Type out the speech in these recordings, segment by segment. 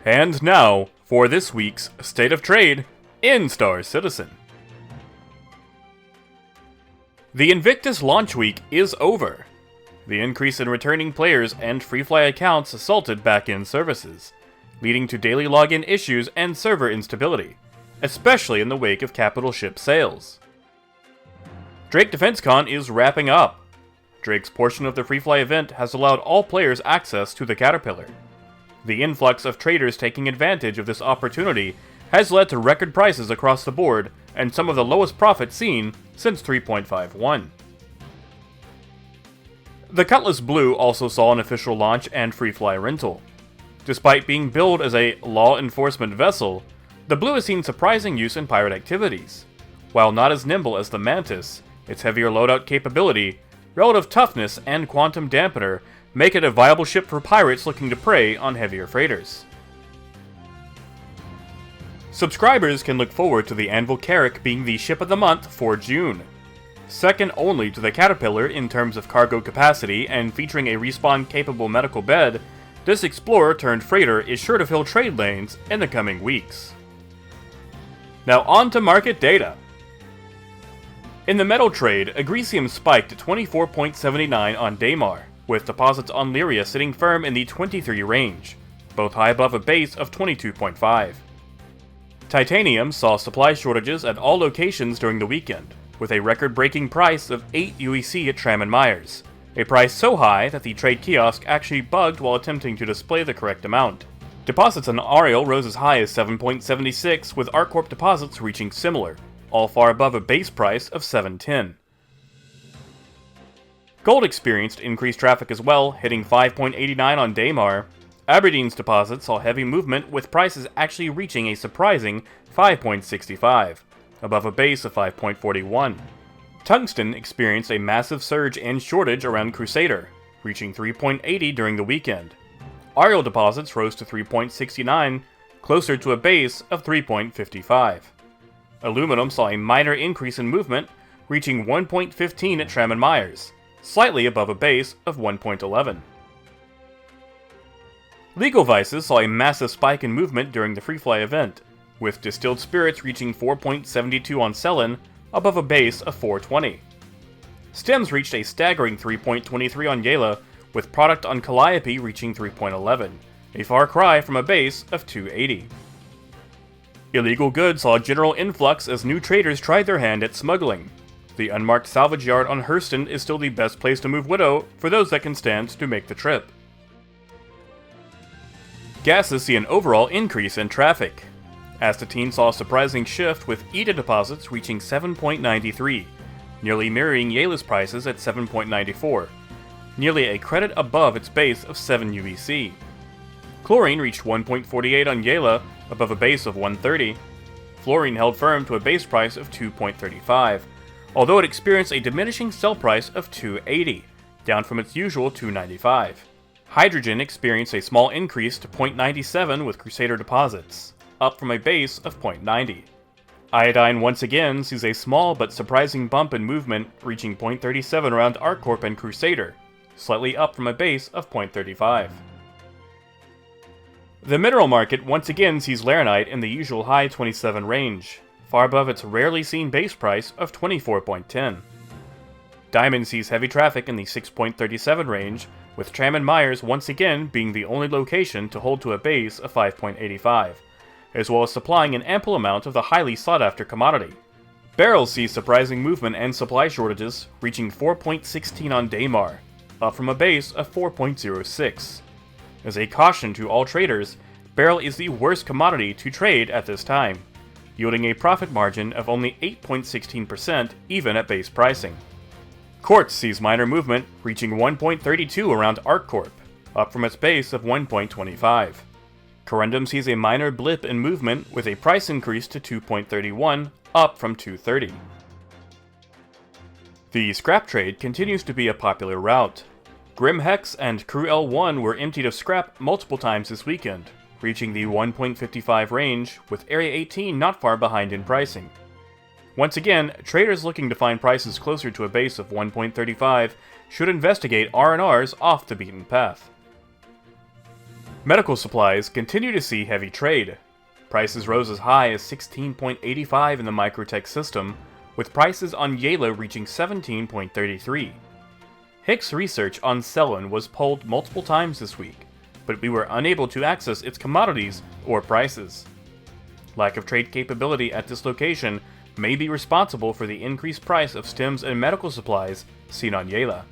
And now, for this week's State of Trade in Star Citizen. The Invictus launch week is over. The increase in returning players and Freefly accounts assaulted back-end services, leading to daily login issues and server instability, especially in the wake of capital ship sales. Drake DefenseCon is wrapping up. Drake's portion of the Freefly event has allowed all players access to the Caterpillar. The influx of traders taking advantage of this opportunity has led to record prices across the board and some of the lowest profits seen since 3.51. The Cutlass Blue also saw an official launch and Freefly rental. Despite being billed as a law enforcement vessel, the Blue has seen surprising use in pirate activities. While not as nimble as the Mantis, its heavier loadout capability, relative toughness, and quantum dampener make it a viable ship for pirates looking to prey on heavier freighters. Subscribers can look forward to the Anvil Carrack being the ship of the month for June. Second only to the Caterpillar in terms of cargo capacity and featuring a respawn-capable medical bed, this explorer-turned-freighter is sure to fill trade lanes in the coming weeks. Now on to market data. In the metal trade, Agresium spiked to 24.79 on Daymar, with deposits on Lyria sitting firm in the 23 range, both high above a base of 22.5. Titanium saw supply shortages at all locations during the weekend, with a record-breaking price of 8 UEC at Tram & Myers, a price so high that the trade kiosk actually bugged while attempting to display the correct amount. Deposits on Ariel rose as high as 7.76, with ArcCorp deposits reaching similar, all far above a base price of 7.10. Gold experienced increased traffic as well, hitting 5.89 on Daymar. Aberdeen's deposits saw heavy movement, with prices actually reaching a surprising 5.65, above a base of 5.41. Tungsten experienced a massive surge and shortage around Crusader, reaching 3.80 during the weekend. Ariel deposits rose to 3.69, closer to a base of 3.55. Aluminum saw a minor increase in movement, reaching 1.15 at Tram & Myers, slightly above a base of 1.11. Legal Vices saw a massive spike in movement during the Freefly event, with distilled spirits reaching 4.72 on Cellin, above a base of 420. Stems reached a staggering 3.23 on Yela, with product on Calliope reaching 3.11, a far cry from a base of 280. Illegal goods saw a general influx as new traders tried their hand at smuggling. The unmarked salvage yard on Hurston is still the best place to move Widow for those that can stand to make the trip. Gases see an overall increase in traffic. Astatine saw a surprising shift, with ETA deposits reaching 7.93, nearly mirroring Yela's prices at 7.94, nearly a credit above its base of 7 UEC. Chlorine reached 1.48 on Yela, above a base of 130. Fluorine held firm to a base price of 2.35, although it experienced a diminishing sell price of 280, down from its usual 295. Hydrogen experienced a small increase to 0.97 with Crusader deposits, up from a base of 0.90. Iodine once again sees a small but surprising bump in movement, reaching 0.37 around ArcCorp and Crusader, slightly up from a base of 0.35. The mineral market once again sees Laranite in the usual high 27 range, far above its rarely seen base price of 24.10. Diamond sees heavy traffic in the 6.37 range, with Tram & Myers once again being the only location to hold to a base of 5.85, as well as supplying an ample amount of the highly sought-after commodity. Barrels see surprising movement and supply shortages, reaching 4.16 on Daymar, up from a base of 4.06. As a caution to all traders, Beryl is the worst commodity to trade at this time, yielding a profit margin of only 8.16% even at base pricing. Quartz sees minor movement, reaching 1.32 around ArcCorp, up from its base of 1.25. Corundum sees a minor blip in movement with a price increase to 2.31, up from 2.30. The scrap trade continues to be a popular route. Grim Hex and Crew L1 were emptied of scrap multiple times this weekend, reaching the 1.55 range, with Area 18 not far behind in pricing. Once again, traders looking to find prices closer to a base of 1.35 should investigate R&Rs off the beaten path. Medical supplies continue to see heavy trade. Prices rose as high as 16.85 in the Microtech system, with prices on Yela reaching 17.33. Hicks research on Cellin was polled multiple times this week, but we were unable to access its commodities or prices. Lack of trade capability at this location may be responsible for the increased price of stems and medical supplies seen on Yela.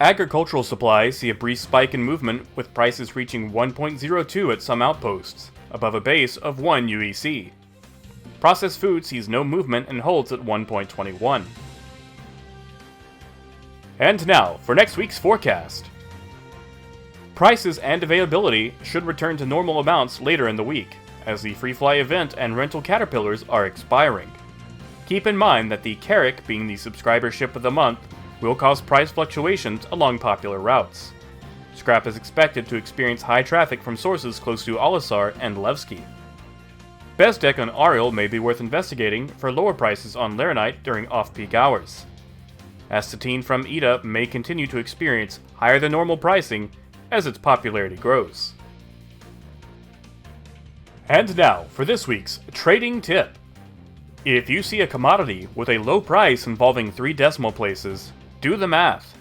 Agricultural supplies see a brief spike in movement, with prices reaching 1.02 at some outposts, above a base of 1 UEC. Processed food sees no movement and holds at 1.21. And now, for next week's forecast. Prices and availability should return to normal amounts later in the week, as the Free Fly event and rental caterpillars are expiring. Keep in mind that the Carrack, being the subscriber ship of the month, will cause price fluctuations along popular routes. Scrap is expected to experience high traffic from sources close to Olisar and Levski. Bezdek on Ariel may be worth investigating for lower prices on Laranite during off-peak hours. Astatine from Ida may continue to experience higher than normal pricing as its popularity grows. And now for this week's trading tip. If you see a commodity with a low price involving 3 decimal places, do the math.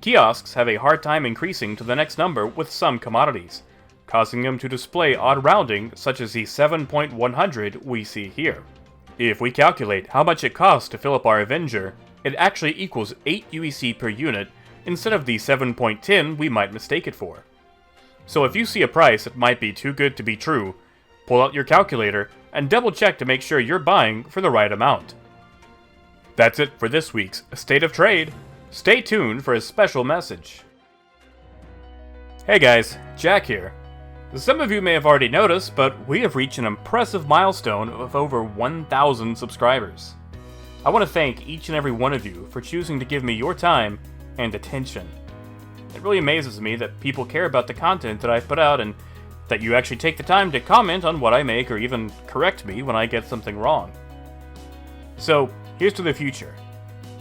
Kiosks have a hard time increasing to the next number with some commodities, causing them to display odd rounding such as the 7.100 we see here. If we calculate how much it costs to fill up our Avenger, it actually equals 8 UEC per unit instead of the 7.10 we might mistake it for. So if you see a price that might be too good to be true, pull out your calculator and double check to make sure you're buying for the right amount. That's it for this week's State of Trade. Stay tuned for a special message. Hey guys, Jack here. Some of you may have already noticed, but we have reached an impressive milestone of over 1,000 subscribers. I want to thank each and every one of you for choosing to give me your time and attention. It really amazes me that people care about the content that I put out and that you actually take the time to comment on what I make or even correct me when I get something wrong. So, here's to the future.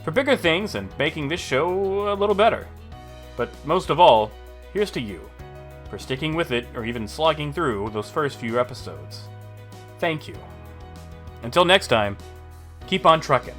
For bigger things and making this show a little better. But most of all, here's to you, for sticking with it or even slogging through those first few episodes. Thank you. Until next time, keep on trucking.